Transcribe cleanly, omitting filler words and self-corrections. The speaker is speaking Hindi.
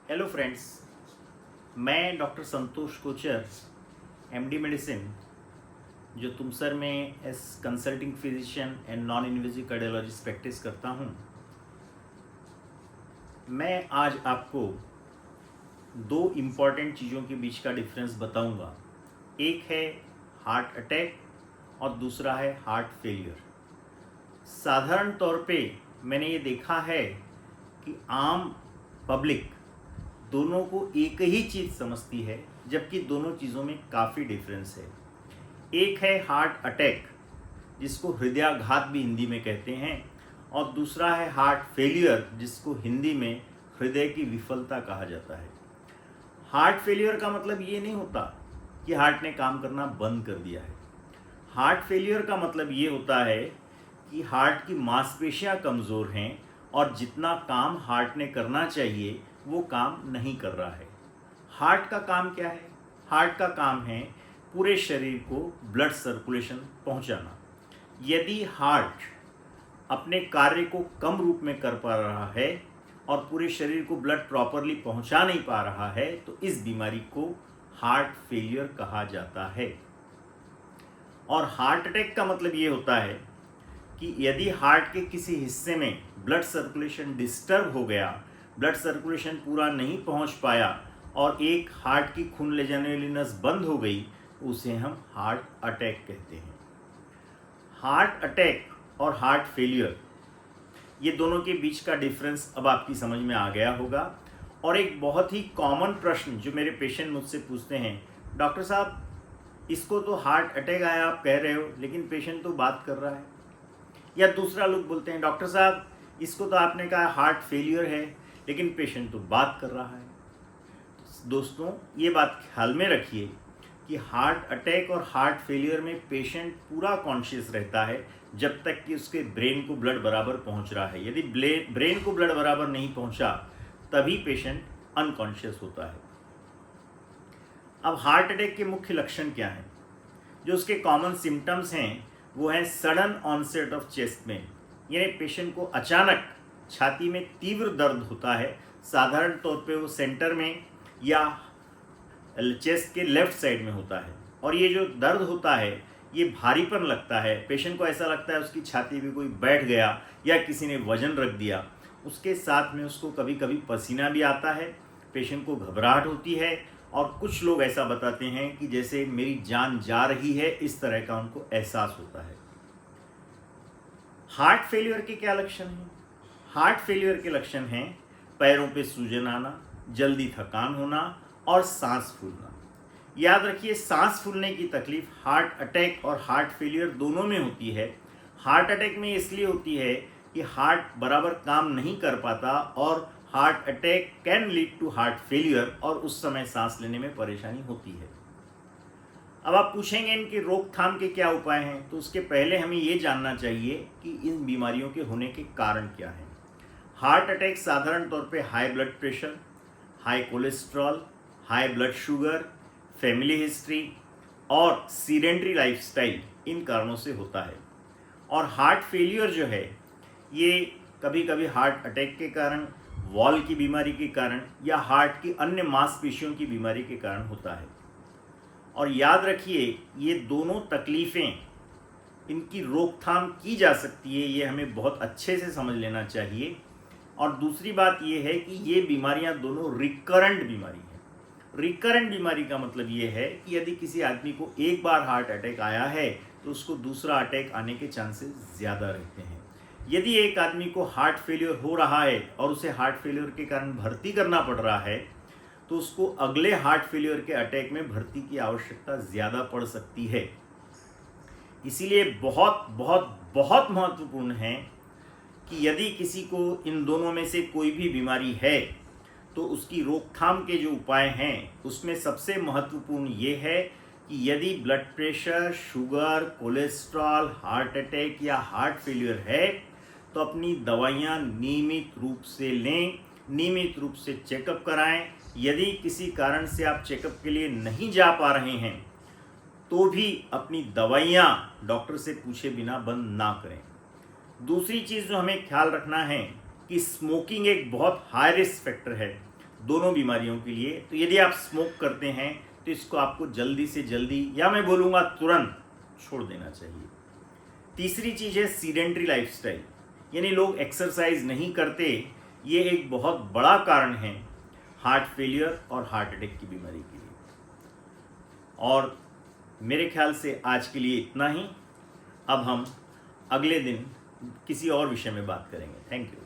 हेलो फ्रेंड्स, मैं डॉक्टर संतोष कोचर, एमडी मेडिसिन, जो तुमसर में S consulting physician and non invasive cardiologist practice करता हूँ। मैं आज आपको दो इम्पॉर्टेंट चीज़ों के बीच का डिफरेंस बताऊंगा। एक है हार्ट अटैक और दूसरा है हार्ट फेलियर। साधारण तौर पे मैंने ये देखा है कि आम पब्लिक दोनों को एक ही चीज़ समझती है, जबकि दोनों चीज़ों में काफ़ी डिफरेंस है। एक है हार्ट अटैक, जिसको हृदयाघात भी हिंदी में कहते हैं, और दूसरा है हार्ट फेलियर, जिसको हिंदी में हृदय की विफलता कहा जाता है। हार्ट फेलियर का मतलब ये नहीं होता कि हार्ट ने काम करना बंद कर दिया है। हार्ट फेलियर का मतलब ये होता है कि हार्ट की मांसपेशियां कमज़ोर हैं और जितना काम हार्ट ने करना चाहिए वो काम नहीं कर रहा है। हार्ट का काम क्या है? हार्ट का काम है पूरे शरीर को ब्लड सर्कुलेशन पहुंचाना। यदि हार्ट अपने कार्य को कम रूप में कर पा रहा है और पूरे शरीर को ब्लड प्रॉपरली पहुंचा नहीं पा रहा है, तो इस बीमारी को हार्ट फेलियर कहा जाता है। और हार्ट अटैक का मतलब ये होता है कि यदि हार्ट के किसी हिस्से में ब्लड सर्कुलेशन डिस्टर्ब हो गया, ब्लड सर्कुलेशन पूरा नहीं पहुंच पाया और एक हार्ट की खून ले जाने वाली नस बंद हो गई, उसे हम हार्ट अटैक कहते हैं। हार्ट अटैक और हार्ट फेलियर, ये दोनों के बीच का डिफरेंस अब आपकी समझ में आ गया होगा। और एक बहुत ही कॉमन प्रश्न जो मेरे पेशेंट मुझसे पूछते हैं, डॉक्टर साहब इसको तो हार्ट अटैक आया आप कह रहे हो, लेकिन पेशेंट तो बात कर रहा है। या दूसरा लोग बोलते हैं, डॉक्टर साहब इसको तो आपने कहा हार्ट फेलियर है, लेकिन पेशेंट तो बात कर रहा है। दोस्तों, ये बात ख्याल में रखिए कि हार्ट अटैक और हार्ट फेलियर में पेशेंट पूरा कॉन्शियस रहता है जब तक कि उसके ब्रेन को ब्लड बराबर पहुंच रहा है। यदि ब्रेन को ब्लड बराबर नहीं पहुंचा, तभी पेशेंट अनकॉन्शियस होता है। अब हार्ट अटैक के मुख्य लक्षण क्या हैं? जो उसके कॉमन सिम्टम्स हैं वो है sudden onset of chest pain, यानी पेशेंट को अचानक छाती में तीव्र दर्द होता है। साधारण तौर पे वो सेंटर में या चेस्ट के लेफ्ट साइड में होता है, और ये जो दर्द होता है ये भारीपन लगता है। पेशेंट को ऐसा लगता है उसकी छाती पे कोई बैठ गया या किसी ने वजन रख दिया। उसके साथ में उसको कभी कभी पसीना भी आता है, पेशेंट को घबराहट होती है, और कुछ लोग ऐसा बताते हैं कि जैसे मेरी जान जा रही है, इस तरह का उनको एहसास होता है। हार्ट फेलियर के क्या लक्षण हैं? हार्ट फेलियर के लक्षण हैं पैरों पे सूजन आना, जल्दी थकान होना और सांस फूलना। याद रखिए, सांस फूलने की तकलीफ हार्ट अटैक और हार्ट फेलियर दोनों में होती है। हार्ट अटैक में इसलिए होती है कि हार्ट बराबर काम नहीं कर पाता, और heart attack can lead to heart failure, और उस समय सांस लेने में परेशानी होती है। अब आप पूछेंगे इनकी रोकथाम के क्या उपाय हैं, तो उसके पहले हमें ये जानना चाहिए कि इन बीमारियों के होने के कारण क्या हैं। हार्ट अटैक साधारण तौर पे high blood pressure, high cholesterol, high blood sugar, family history और सीडेंट्री लाइफस्टाइल, इन कारणों से होता है। और हार्ट फेलियर जो है ये कभी कभी हार्ट अटैक के कारण, वॉल की बीमारी के कारण, या हार्ट की अन्य मांसपेशियों की बीमारी के कारण होता है। और याद रखिए, ये दोनों तकलीफ़ें, इनकी रोकथाम की जा सकती है, ये हमें बहुत अच्छे से समझ लेना चाहिए। और दूसरी बात ये है कि ये बीमारियां दोनों रिकरेंट बीमारी हैं। रिकरेंट बीमारी का मतलब ये है कि यदि किसी आदमी को एक बार हार्ट अटैक आया है तो उसको दूसरा अटैक आने के चांसेस ज़्यादा रहते हैं। यदि एक आदमी को हार्ट फेलियर हो रहा है और उसे हार्ट फेलियर के कारण भर्ती करना पड़ रहा है, तो उसको अगले हार्ट फेलियर के अटैक में भर्ती की आवश्यकता ज़्यादा पड़ सकती है। इसीलिए बहुत बहुत बहुत महत्वपूर्ण है कि यदि किसी को इन दोनों में से कोई भी बीमारी है, तो उसकी रोकथाम के जो उपाय हैं उसमें सबसे महत्वपूर्ण ये है कि यदि blood pressure, sugar, cholesterol, heart attack या हार्ट फेलियर है, तो अपनी दवाइयाँ नियमित रूप से लें, नियमित रूप से चेकअप कराएं। यदि किसी कारण से आप चेकअप के लिए नहीं जा पा रहे हैं, तो भी अपनी दवाइयाँ डॉक्टर से पूछे बिना बंद ना करें। दूसरी चीज़ जो हमें ख्याल रखना है कि स्मोकिंग एक बहुत हाई रिस्क फैक्टर है। दोनों बीमारियों के लिए। तो यदि आप स्मोक करते हैं तो इसको आपको जल्दी से जल्दी, या मैं बोलूँगा तुरंत, छोड़ देना चाहिए। तीसरी चीज़ है सीडेंट्री लाइफस्टाइल, यानी लोग एक्सरसाइज नहीं करते। ये एक बहुत बड़ा कारण है हार्ट फेलियर और हार्ट अटैक की बीमारी के लिए। और मेरे ख्याल से आज के लिए इतना ही। अब हम अगले दिन किसी और विषय में बात करेंगे। Thank you.